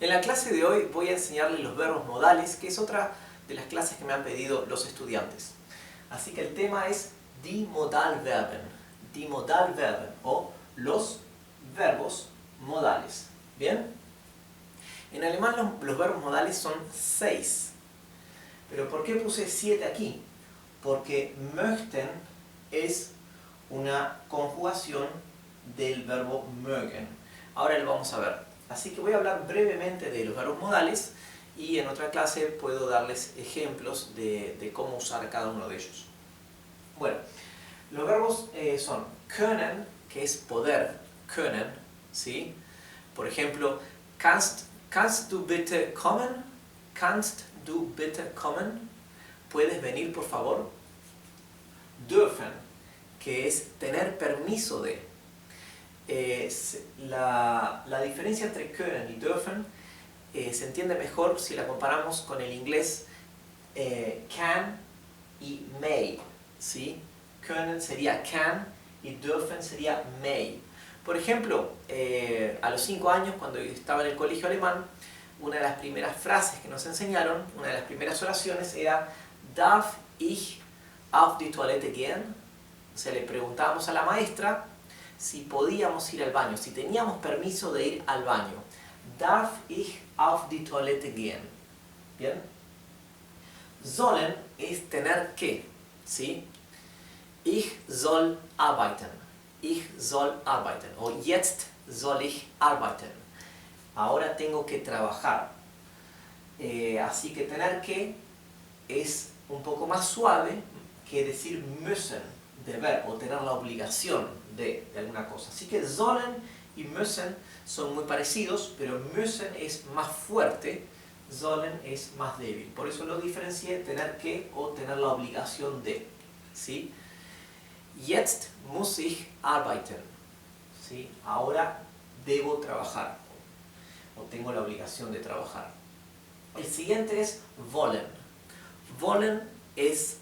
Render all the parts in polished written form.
En la clase de hoy voy a enseñarles los verbos modales, que es otra de las clases que me han pedido los estudiantes. Así que el tema es die Modalverben, o los verbos modales. ¿Bien? En alemán los verbos modales son 6. ¿Pero por qué puse 7 aquí? Porque möchten es una conjugación del verbo mögen. Ahora lo vamos a ver. Así que voy a hablar brevemente de los verbos modales y en otra clase puedo darles ejemplos de cómo usar cada uno de ellos. Bueno, los verbos son können, que es poder, können, ¿sí? Por ejemplo, kannst du bitte kommen? Kannst du bitte kommen? ¿Puedes venir, por favor? Dürfen, que es tener permiso de. La diferencia entre können y dürfen se entiende mejor si la comparamos con el inglés can y may, ¿sí? Können sería can y dürfen sería may. Por ejemplo, a los 5 años, cuando yo estaba en el colegio alemán, una de las primeras frases que nos enseñaron, una de las primeras oraciones era Darf ich auf die Toilette gehen? O sea, le preguntábamos a la maestra si podíamos ir al baño, si teníamos permiso de ir al baño. Darf ich auf die Toilette gehen? ¿Bien? Sollen es tener que, ¿sí? Ich soll arbeiten. Ich soll arbeiten. O jetzt soll ich arbeiten. Ahora tengo que trabajar. Así que tener que es un poco más suave que decir müssen, deber, o tener la obligación de alguna cosa. Así que sollen y müssen son muy parecidos, pero müssen es más fuerte, sollen es más débil. Por eso lo diferencié, tener que o tener la obligación de, ¿sí? Jetzt muss ich arbeiten, ¿sí? Ahora debo trabajar, o tengo la obligación de trabajar. El siguiente es wollen. Wollen es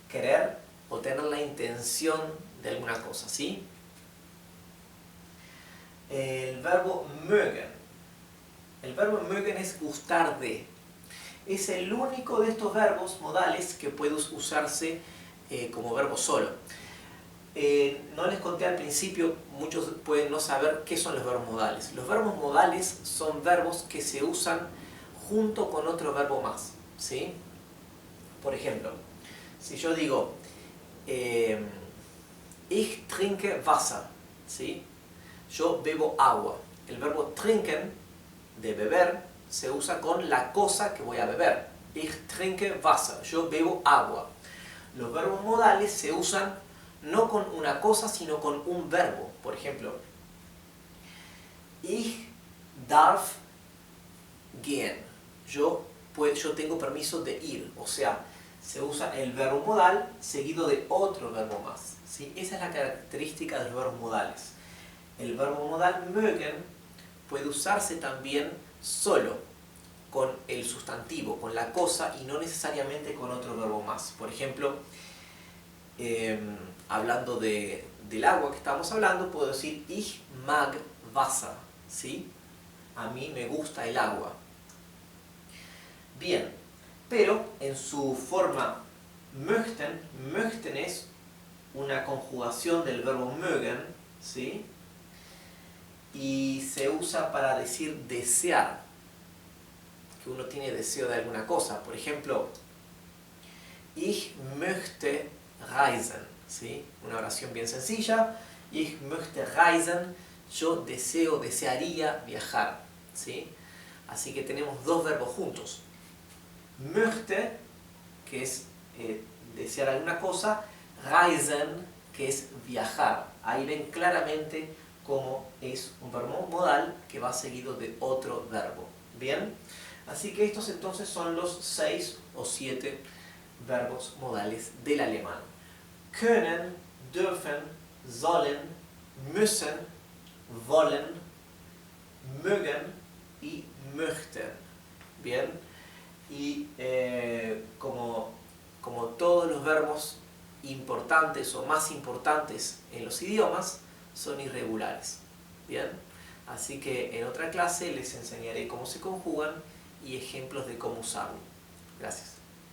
querer o tener la intención de alguna cosa, ¿sí? El verbo mögen. El verbo mögen es gustar de. Es el único de estos verbos modales que puede usarse como verbo solo. No les conté al principio, muchos pueden no saber qué son los verbos modales. Los verbos modales son verbos que se usan junto con otro verbo más, ¿sí? Por ejemplo, si yo digo ich trinke Wasser, ¿sí? Yo bebo agua. El verbo trinken, de beber, se usa con la cosa que voy a beber. Ich trinke Wasser, yo bebo agua. Los verbos modales se usan no con una cosa, sino con un verbo. Por ejemplo, ich darf gehen. Yo tengo permiso de ir. O sea, se usa el verbo modal seguido de otro verbo más, ¿sí? Esa es la característica de los verbos modales. El verbo modal mögen puede usarse también solo con el sustantivo, con la cosa, y no necesariamente con otro verbo más. Por ejemplo, hablando del agua que estamos hablando, puedo decir ich mag Wasser, ¿sí? A mí me gusta el agua. Bien, pero en su forma möchten es una conjugación del verbo mögen, ¿sí? Y se usa para decir desear, que uno tiene deseo de alguna cosa. Por ejemplo, ich möchte reisen, ¿sí? Una oración bien sencilla. Ich möchte reisen, yo desearía viajar, ¿sí? Así que tenemos dos verbos juntos. Möchte, que es desear alguna cosa, reisen, que es viajar. Ahí ven claramente cómo es un verbo modal que va seguido de otro verbo. ¿Bien? Así que estos entonces son los 6 o 7 verbos modales del alemán. Können, dürfen, sollen, müssen, wollen, mögen y möchten. ¿Bien? Y como todos los verbos importantes o más importantes en los idiomas, son irregulares. ¿Bien? Así que en otra clase les enseñaré cómo se conjugan y ejemplos de cómo usarlo. Gracias.